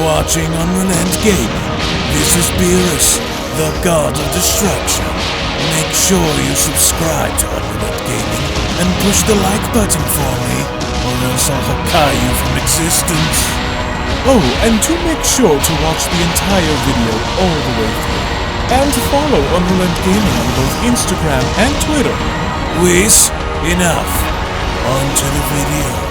watching UnrealEntGaming. This is Beerus, the god of destruction. Make sure you subscribe to UnrealEntGaming and push the like button for me, or else I'll Hakai you from existence. Oh, and to make sure to watch the entire video all the way through, and to follow UnrealEntGaming on both Instagram and Twitter. Whiz, enough. On to the video.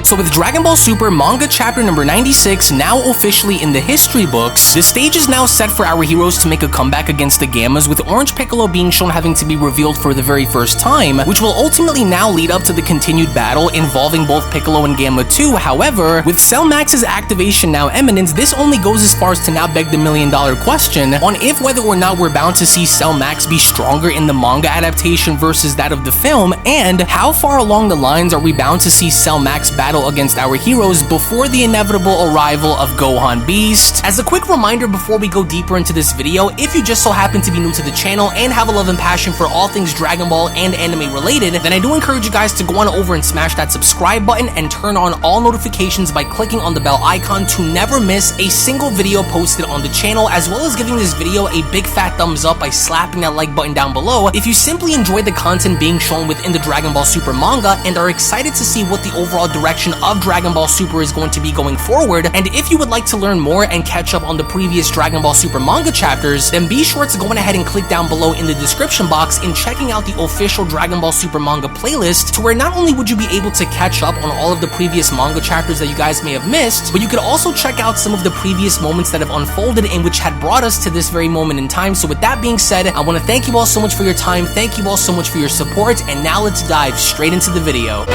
So with Dragon Ball Super Manga chapter number 96 now officially in the history books, the stage is now set for our heroes to make a comeback against the Gammas, with Orange Piccolo being shown having to be revealed for the very first time, which will ultimately now lead up to the continued battle involving both Piccolo and Gamma 2. However, with Cell Max's activation now imminent, this only goes as far as to now beg the million-dollar question on if whether or not we're bound to see Cell Max be stronger in the manga adaptation versus that of the film, and how far along the lines are we bound to see Cell Max battle against our heroes before the inevitable arrival of Gohan Beast. As a quick reminder before we go deeper into this video, if you just so happen to be new to the channel and have a love and passion for all things Dragon Ball and anime related, then I do encourage you guys to go on over and smash that subscribe button and turn on all notifications by clicking on the bell icon to never miss a single video posted on the channel, as well as giving this video a big fat thumbs up by slapping that like button down below if you simply enjoy the content being shown within the Dragon Ball Super manga and are excited to see what the overall direction of Dragon Ball Super is going to be going forward. And if you would like to learn more and catch up on the previous Dragon Ball Super manga chapters, then be sure to go ahead and click down below in the description box in checking out the official Dragon Ball Super manga playlist, to where not only would you be able to catch up on all of the previous manga chapters that you guys may have missed, but you could also check out some of the previous moments that have unfolded and which had brought us to this very moment in time. So with that being said, I want to thank you all so much for your time, thank you all so much for your support, and now let's dive straight into the video.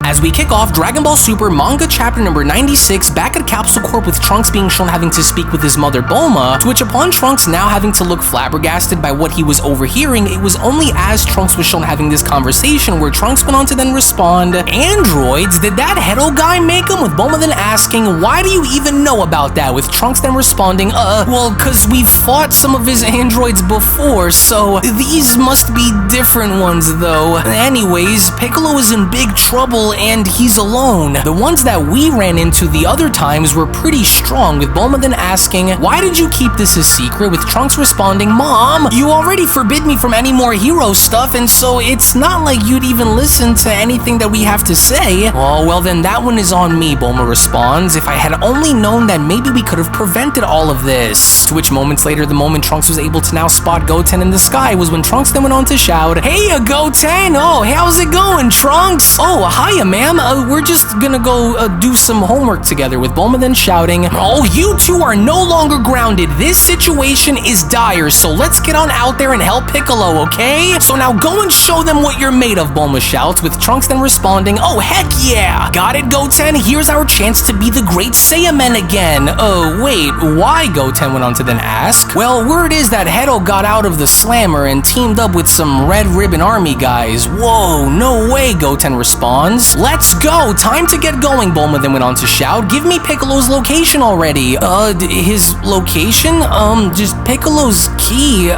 As we kick off Dragon Ball Super Manga chapter number 96, back at Capsule Corp with Trunks being shown having to speak with his mother Bulma, to which upon Trunks now having to look flabbergasted by what he was overhearing, it was only as Trunks was shown having this conversation where Trunks went on to then respond, "Androids? Did that Hedo guy make them?" with Bulma then asking, "Why do you even know about that?" with Trunks then responding, well, cause we've fought some of his androids before, so these must be different ones though. Anyways, Piccolo is in big trouble and he's alone. The ones that we ran into the other times were pretty strong, with Bulma then asking, "Why did you keep this a secret?" with Trunks responding, "Mom, you already forbid me from any more hero stuff, and so it's not like you'd even listen to anything that we have to say." "Oh, well then that one is on me," Bulma responds. "If I had only known that maybe we could have prevented all of this." To which moments later, the moment Trunks was able to now spot Goten in the sky was when Trunks then went on to shout, "Hey, Goten! Oh, how's it going, Trunks?" "Oh, hiya, ma'am. We're just gonna go do some homework together," with Bulma then shouting, "Oh, you two are no longer grounded. This situation is dire, so let's get on out there and help Piccolo, okay? So now go and show them what you're made of," Bulma shouts, with Trunks then responding, "Oh, heck yeah! Got it, Goten? Here's our chance to be the great Saiyaman again." "Oh, wait, why?" Goten went on to then ask. "Well, word is that Hedo got out of the slammer and teamed up with some Red Ribbon Army guys." "Whoa, no way," Goten responds. "Let's go! Time to get going," Bulma then went on to shout. "Give me Piccolo's location already." His location? Just Piccolo's key.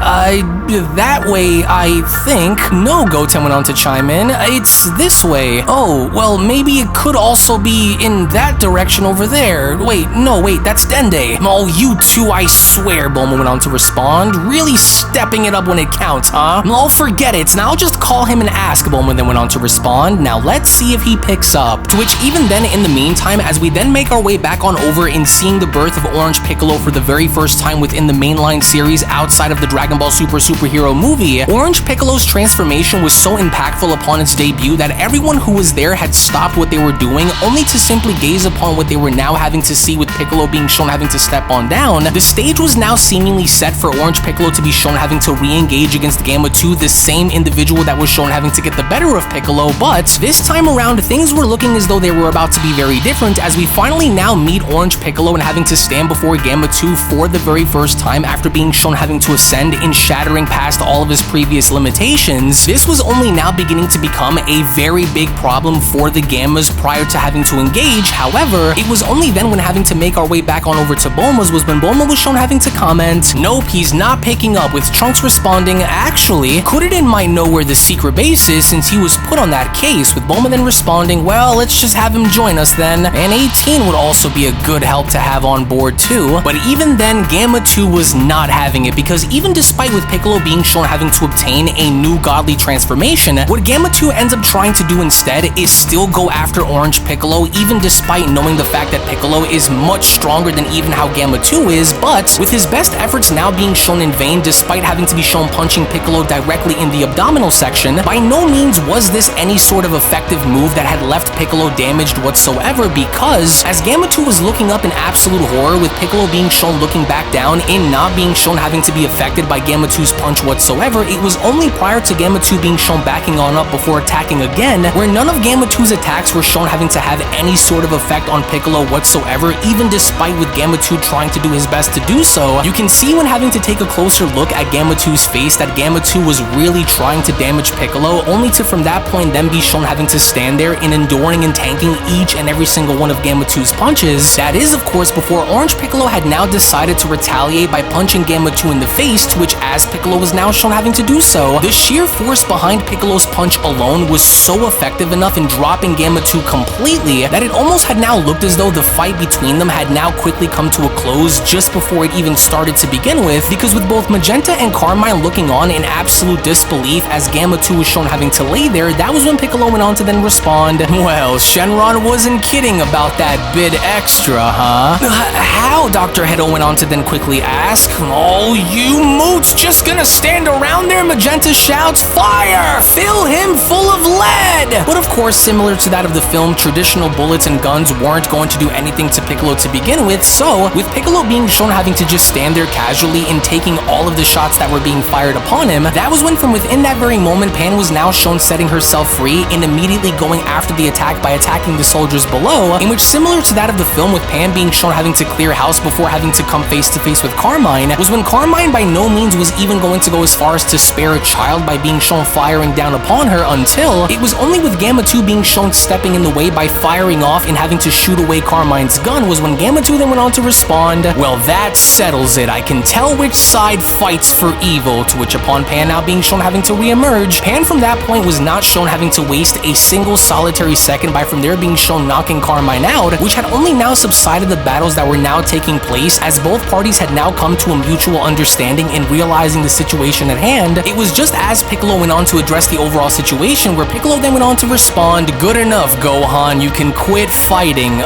That way, I think." "No," Goten went on to chime in. "It's this way." "Oh, well, maybe it could also be in that direction over there." "Wait, no, wait, that's Dende." "Oh, you two, I swear," Bulma went on to respond. "Really stepping it up when it counts, huh?" "Oh, forget it. Now I'll just call him and ask," Bulma then went on to respond. "Now let's see if he movie picks up. To which even then in the meantime, as we then make our way back on over in seeing the birth of Orange Piccolo for the very first time within the mainline series outside of the Dragon Ball Super superhero movie, Orange Piccolo's transformation was so impactful upon its debut that everyone who was there had stopped what they were doing only to simply gaze upon what they were now having to see, with Piccolo being shown having to step on down. The stage was now seemingly set for Orange Piccolo to be shown having to re-engage against Gamma 2, the same individual that was shown having to get the better of Piccolo, but this time around things were looking as though they were about to be very different, as we finally now meet Orange Piccolo and having to stand before Gamma 2 for the very first time after being shown having to ascend in shattering past all of his previous limitations. This was only now beginning to become a very big problem for the Gammas prior to having to engage. However, it was only then when having to make our way back on over to Bulma's was when Bulma was shown having to comment, "Nope, he's not picking up," with Trunks responding, "Actually, Kuririn might know where the secret base is since he was put on that case," with Bulma then responding, "Well, let's just have him join us then. And 18 would also be a good help to have on board too." But even then, Gamma 2 was not having it, because even despite with Piccolo being shown having to obtain a new godly transformation, what Gamma 2 ends up trying to do instead is still go after Orange Piccolo, even despite knowing the fact that Piccolo is much stronger than even how Gamma 2 is. But with his best efforts now being shown in vain, despite having to be shown punching Piccolo directly in the abdominal section, by no means was this any sort of effective move that had left Piccolo damaged whatsoever, because as Gamma 2 was looking up in absolute horror, with Piccolo being shown looking back down and not being shown having to be affected by Gamma 2's punch whatsoever, it was only prior to Gamma 2 being shown backing on up before attacking again, where none of Gamma 2's attacks were shown having to have any sort of effect on Piccolo whatsoever, even despite with Gamma 2 trying to do his best to do so. You can see when having to take a closer look at Gamma 2's face that Gamma 2 was really trying to damage Piccolo, only to from that point then be shown having to stand there and enduring and tanking each and every single one of Gamma 2's punches. That is, of course, before Orange Piccolo had now decided to retaliate by punching Gamma 2 in the face, to which as Piccolo was now shown having to do so, the sheer force behind Piccolo's punch alone was so effective enough in dropping Gamma 2 completely that it almost had now looked as though the fight between them had now quickly come to a close just before it even started to begin with, because with both Magenta and Carmine looking on in absolute disbelief as Gamma 2 was shown having to lay there, that was when Piccolo went on to then respond, "Well, Shenron wasn't kidding about that bit extra, huh?" "How?" Dr. Hedo went on to then quickly ask. "Oh, you moots just gonna stand around there?" Magenta shouts, "Fire! Fill him full of lead!" But of course, similar to that of the film, traditional bullets and guns weren't going to do anything to Piccolo to begin with, so with Piccolo being shown having to just stand there casually and taking all of the shots that were being fired upon him, that was when from within that very moment, Pan was now shown setting herself free and immediately going after the attack by attacking the soldiers below, in which, similar to that of the film with Pan being shown having to clear house before having to come face to face with Carmine, was when Carmine by no means was even going to go as far as to spare a child by being shown firing down upon her, until it was only with Gamma 2 being shown stepping in the way by firing off and having to shoot away Carmine's gun was when Gamma 2 then went on to respond, "Well, that settles it. I can tell which side fights for evil," to which upon Pan now being shown having to re-emerge, Pan from that point was not shown having to waste a single solitary second by from there being shown knocking Carmine out, which had only now subsided the battles that were now taking place as both parties had now come to a mutual understanding in realizing the situation at hand. It was just as Piccolo went on to address the overall situation where Piccolo then went on to respond, "Good enough, Gohan, you can quit fighting."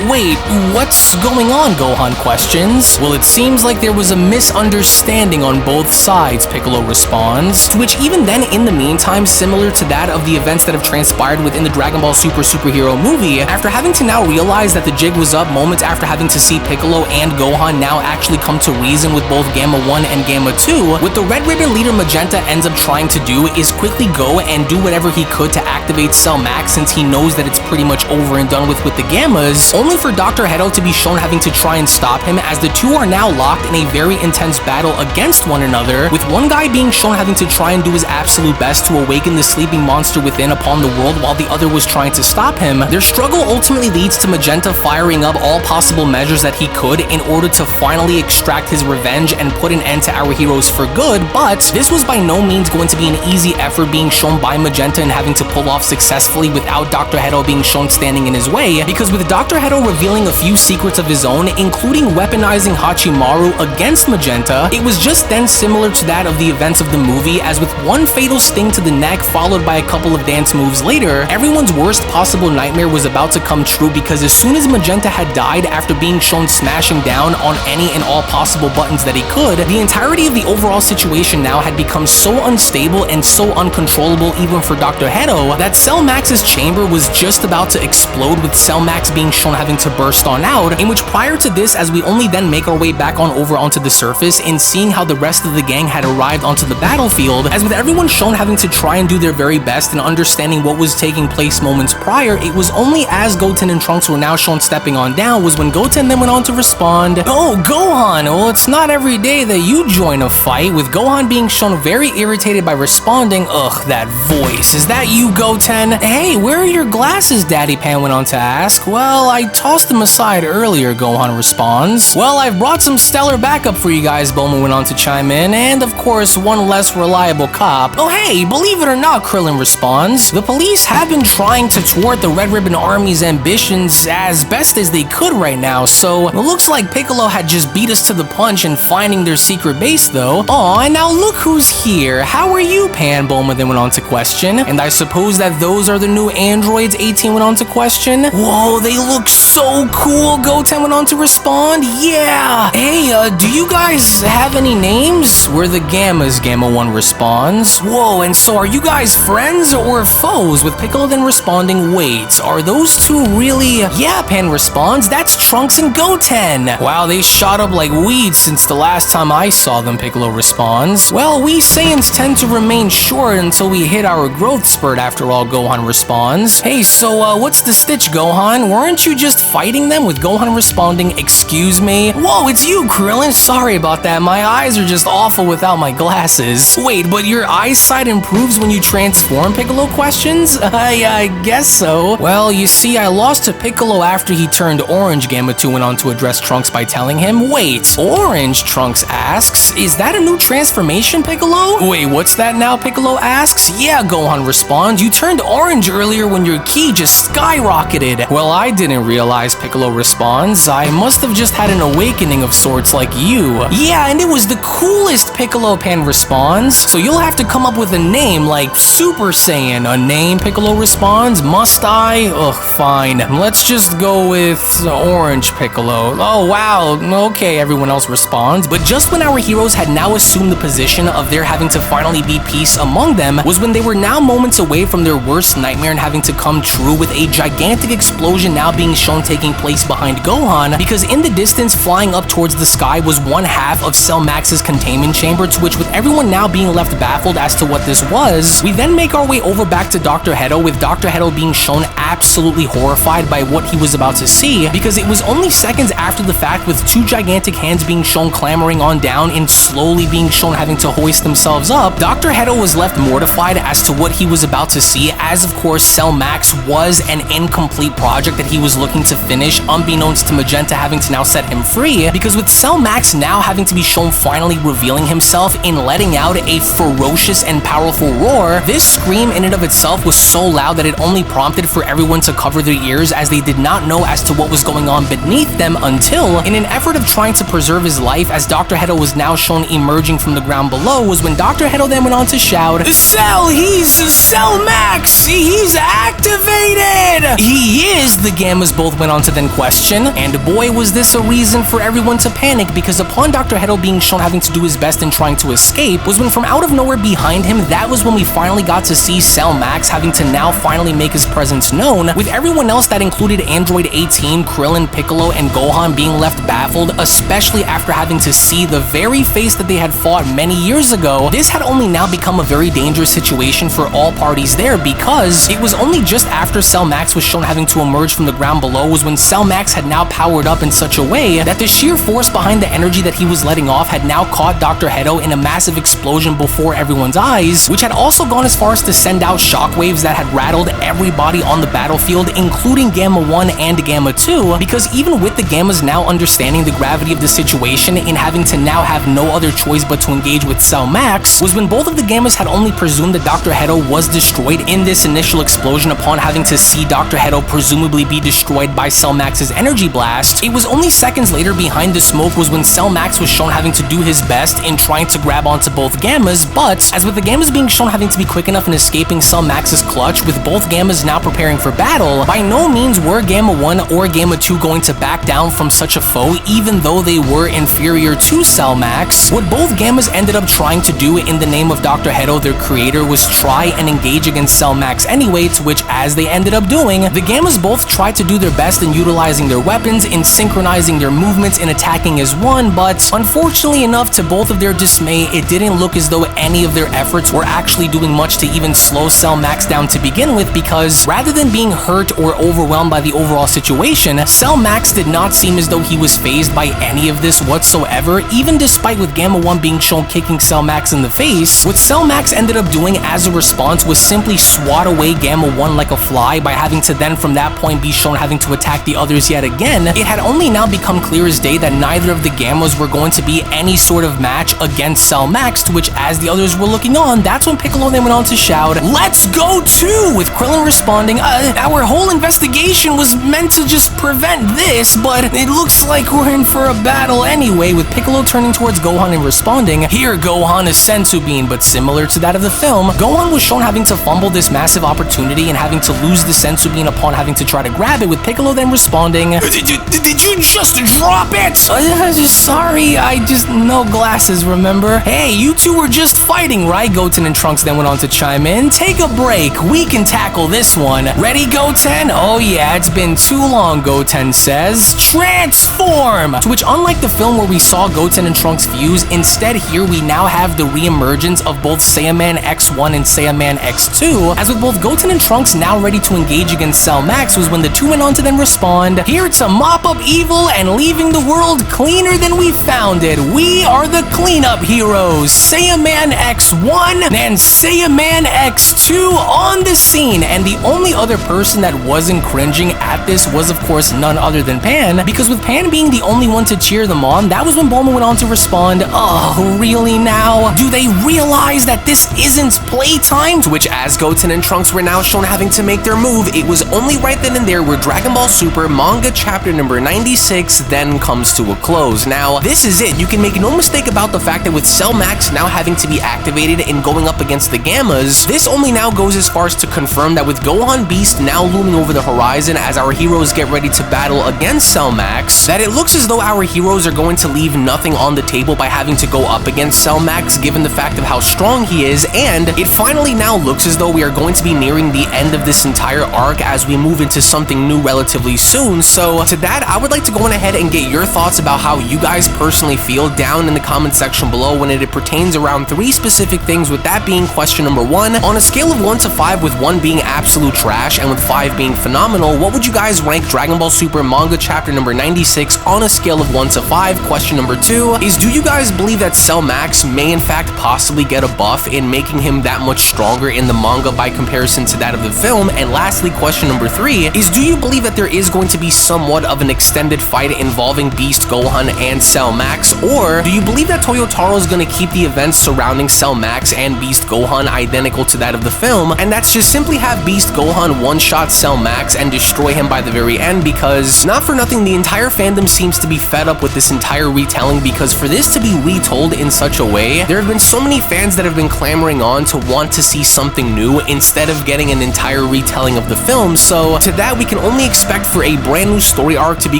Wait, what's going on?" Gohan questions. "Well, it seems like there was a misunderstanding on both sides," Piccolo responds, to which even then in the meantime, similar to that of the events that have transpired within the Dragon Ball Super superhero movie, after having to now realize that the jig was up moments after having to see Piccolo and Gohan now actually come to reason with both Gamma 1 and Gamma 2, what the Red Ribbon leader Magenta ends up trying to do is quickly go and do whatever he could to activate Cell Max, since he knows that it's pretty much over and done with the Gammas, only for Dr. Hedo to be shown having to try and stop him, as the two are now locked in a very intense battle against one another, with one guy being shown having to try and do his absolute best to awaken the sleeping monster within upon the world while the other was trying to stop him. Their struggle ultimately leads to Magenta firing up all possible measures that he could in order to finally extract his revenge and put an end to our heroes for good, but this was by no means going to be an easy effort being shown by Magenta and having to pull off successfully without Dr. Hedo being shown standing in his way, because with Dr. Hedo revealing a few secrets of his own, including weaponizing Hachimaru against Magenta, it was just then similar to that of the events of the movie, as with one fatal sting to the neck followed by a couple of dance moves later, later, everyone's worst possible nightmare was about to come true because as soon as Magenta had died after being shown smashing down on any and all possible buttons that he could, the entirety of the overall situation now had become so unstable and so uncontrollable even for Dr. Hedo that Cell Max's chamber was just about to explode, with Cell Max being shown having to burst on out, in which prior to this, as we only then make our way back on over onto the surface and seeing how the rest of the gang had arrived onto the battlefield, as with everyone shown having to try and do their very best and understanding what was taking place moments prior, it was only as Goten and Trunks were now shown stepping on down was when Goten then went on to respond, "Oh, Gohan, well, it's not every day that you join a fight," with Gohan being shown very irritated by responding, "Ugh, that voice, is that you, Goten? Hey, where are your glasses?" Daddy Pan went on to ask. "Well, I tossed them aside earlier," Gohan responds. "Well, I've brought some stellar backup for you guys," Bulma went on to chime in, "and of course, one less reliable cop." "Oh hey, believe it or not," Krillin responds, "the police have been trying to thwart the Red Ribbon Army's ambitions as best as they could right now, so it looks like Piccolo had just beat us to the punch in finding their secret base though." "Aw, and now look who's here. How are you, Pan?" Bulma then went on to question. "And I suppose that those are the new androids?" 18 went on to question. "Whoa, they look so cool," Goten went on to respond. "Yeah. Hey, do you guys have any names?" "We're the Gammas," Gamma 1 responds. "Whoa, and so are you guys friends or foes?" With Piccolo then responding, "Wait, are those two really?" "Yeah," Pan responds, "that's Trunks and Goten." "Wow, they shot up like weeds since the last time I saw them," Piccolo responds. "Well, we Saiyans tend to remain short until we hit our growth spurt after all," Gohan responds. "Hey, so what's the stitch, Gohan? Weren't you just fighting them?" With Gohan responding, "Excuse me?" "Whoa, it's you, Krillin. Sorry about that. My eyes are just awful without my glasses." "Wait, but your eyesight improves when you transform?" Piccolo questions. I guess so." "Well, you see, I lost to Piccolo after he turned orange," Gamma 2 went on to address Trunks by telling him. "Wait, orange?" Trunks asks. "Is that a new transformation, Piccolo?" "Wait, what's that now?" Piccolo asks. "Yeah," Gohan responds, "you turned orange earlier when your ki just skyrocketed." "Well, I didn't realize," Piccolo responds. "I must have just had an awakening of sorts like you." "Yeah, and it was the coolest," Piccolo, Pan responds. "So you'll have to come up with a name like Super Saiyan." "A name?" Piccolo responds. "Must I? Ugh, fine. Let's just go with orange, Piccolo." "Oh, wow. Okay," everyone else responds. But just when our heroes had now assumed the position of there having to finally be peace among them was when they were now moments away from their worst nightmare and having to come true, with a gigantic explosion now being shown taking place behind Gohan, because in the distance flying up towards the sky was one half of Cell Max's containment chamber, to which with everyone now being left baffled as to what this was, we then make our way over back to Dr. Hedo, with Dr. Hedo being shown absolutely horrified by what he was about to see, because it was only seconds after the fact, with two gigantic hands being shown clambering on down and slowly being shown having to hoist themselves up, Dr. Hedo was left mortified as to what he was about to see, as of course Cell Max was an incomplete project that he was looking to finish, unbeknownst to Magenta having to now set him free, because with Cell Max now having to be shown finally revealing himself in letting out a ferocious and powerful roar, this scream in and of itself was so loud that it only prompted for everyone to cover their ears, as they did not know as to what was going on beneath them until, in an effort of trying to preserve his life, as Dr. Hedo was now shown emerging from the ground below, was when Dr. Hedo then went on to shout, he's Cell Max! He's activated!" "He is," the Gammas both went on to then question, and boy was this a reason for everyone to panic, because upon Dr. Hedo being shown having to do his best in trying to escape was when from out of nowhere behind him, that was when we finally got to see Cell Max having to now finally make his presence known, with everyone else that included Android 18, Krillin, Piccolo, and Gohan being left baffled, especially after having to see the very face that they had fought many years ago. This had only now become a very dangerous situation for all parties there, because it was only just after Cell Max was shown having to emerge from the ground below was when Cell Max had now powered up in such a way that the sheer force behind the energy that he was letting off had now caught Dr. Hedo in a massive explosion before everyone's eyes, which had also gone as far as to send out shockwaves that had rattled everybody on the battlefield, including Gamma 1 and Gamma 2, because even with the Gammas now understanding the gravity of the situation in having to now have no other choice but to engage with Cell Max, was when both of the Gammas had only presumed that Dr. Hedo was destroyed in this initial explosion upon having to see Dr. Hedo presumably be destroyed by Cell Max's energy blast. It was only seconds later behind the smoke was when Cell Max was shown having to do his best in trying to grab onto both Gammas, but as with the Gammas being shown having to be quick enough in escaping Cell Max's clutch, with both Gammas now preparing for battle, by no means were Gamma 1 or Gamma 2 going to back down from such a foe, even though they were inferior to Cell Max. What both Gammas ended up trying to do in the name of Dr. Hedo, their creator, was try and engage against Cell Max anyway, to which, as they ended up doing, the Gammas both tried to do their best in utilizing their weapons, in synchronizing their movements, in attacking as one, but unfortunately enough, to both of their dismay, it didn't look as though any of their efforts were actually doing much to even slow Cell Max down to begin with, because rather than being hurt or overwhelmed by the overall situation, Cell Max did not seem as though he was fazed by any of this whatsoever, even despite with Gamma 1 being shown kicking Cell Max in the face. What Cell Max ended up doing as a response was simply swat away Gamma 1 like a fly, by having to then from that point be shown having to attack the others yet again. It had only now become clear as day that neither of the Gammas were going to be any sort of match against Cell Max, to which, as the others were looking on, that's when Piccolo then went on to shout, "Let's go too!" with Krillin responding, "Our whole investigation was meant to just prevent this, but it looks like we're in for a battle anyway," with Piccolo turning towards Gohan and responding, "Here, Gohan, is Senzu Bean," but similar to that of the film, Gohan was shown having to fumble this massive opportunity and having to lose the Senzu Bean upon having to try to grab it, with Piccolo then responding, Did you just drop it?" Sorry, I just no glasses, remember? Hey, you two were just fighting, right?" Goten and Trunks then went on to chime in. "Take a break, we can tackle this one. Ready, Goten?" "Oh yeah, it's been too long," Goten says. "Transform!" To which, unlike the film where we saw Goten and Trunks fuse, instead here we now have the re-emergence of both Saiyaman X1 and Saiyaman X2, as with both Goten and Trunks now ready to engage against Cell Max, was when the two went on to then respond, "Here to mop up evil and leaving the world cleaner than we found it. We are the cleanup heroes, Saiyaman X1 and Saiyaman X2 on the scene." And the only other person that wasn't cringing at this was, of course, none other than Pan, because with Pan being the only one to cheer them on, that was when Bulma went on to respond, "Oh, really now? Do they realize that this isn't playtime?" To which, as Goten and Trunks were now shown having to make their move, it was only right then and there where Dragon Ball Super Manga chapter number 96 then comes to a close. Now, this is it. You can make no mistake about the fact that with Cell Max now having to be activated and going up against the Gammas, this only now goes as far as to confirm that with Gohan Beast now looming over the horizon as our heroes get ready to battle against Cell Max, that it looks as though our heroes are going to leave nothing on the table by having to go up against Cell Max, given the fact of how strong he is, and it finally now looks as though we are going to be nearing the end of this entire arc as we move into something new relatively soon. So to that, I would like to go on ahead and get your thoughts about how you guys personally feel down in the comment section below when it pertains around 3 specific things, with that being question number 1. On a scale of 1 to 5, with 1 being absolute trash and with 5 being phenomenal, what would you guys rank Dragon Ball Super Manga chapter number 96 on a scale of 1 to 5? Question number 2 is, do you guys believe that Cell Max may in fact possibly get a buff in making him that much stronger in the manga by comparison to that of the film? And lastly, question number 3 is, do you believe that there is going to be somewhat of an extended fight involving Beast Gohan and Cell Max, or do you believe that Toyotaro is going to keep the events surrounding Cell Max and Beast Gohan identical to that of the film, and that's just simply have Beast Gohan one-shot Cell Max and destroy him by the very end? Because, not for nothing, the entire fandom seems to be fed up with this entire retelling, because for this to be retold in such a way, there have been so many fans that have been clamoring on to want to see something new instead of getting an entire retelling of the film. So to that, we can only expect for a brand new story arc to be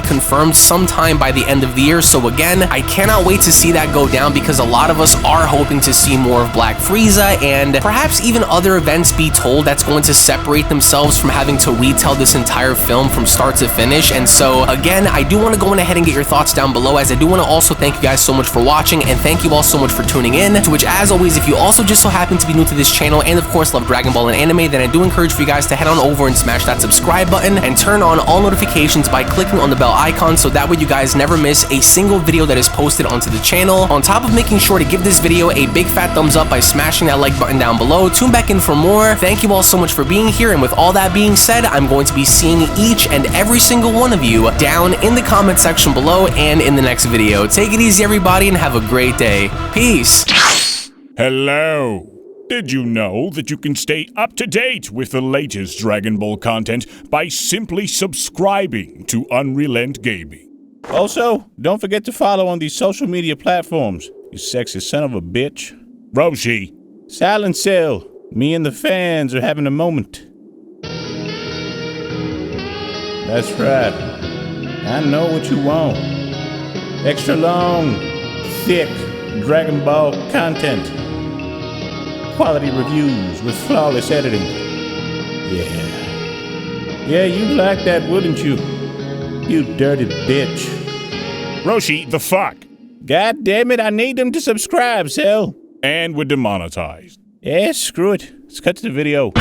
confirmed sometime by the end of the year. So again, I cannot wait to see that go down, because a lot of us are hoping to see more of Black Frieza and perhaps even other events be told that's going to separate themselves from having to retell this entire film from start to finish. And so again, I do want to go on ahead and get your thoughts down below, as I do want to also thank you guys so much for watching, and thank you all so much for tuning in. To which, as always, if you also just so happen to be new to this channel and of course love Dragon Ball and anime, then I do encourage for you guys to head on over and smash that subscribe button and turn on all notifications by clicking on the bell icon, so that way you guys never miss a single video that is posted onto the channel. On top of making sure to give this video a big fat thumbs up by smashing that like button down below. Tune back in for more. Thank you all so much for being here, and with all that being said, I'm going to be seeing each and every single one of you down in the comment section below and in the next video. Take it easy, everybody, and have a great day. Peace. Hello. Did you know that you can stay up to date with the latest Dragon Ball content by simply subscribing to UnrealEntGaming? Also, don't forget to follow on these social media platforms, you sexy son of a bitch. Roshi. Silent Cell. Me and the fans are having a moment. That's right. I know what you want. Extra long, thick Dragon Ball content. Quality reviews with flawless editing. Yeah, you'd like that, wouldn't you? You dirty bitch. Roshi, the fuck? God damn it, I need them to subscribe, Cell. And we're demonetized. Yeah, screw it. Let's cut to the video.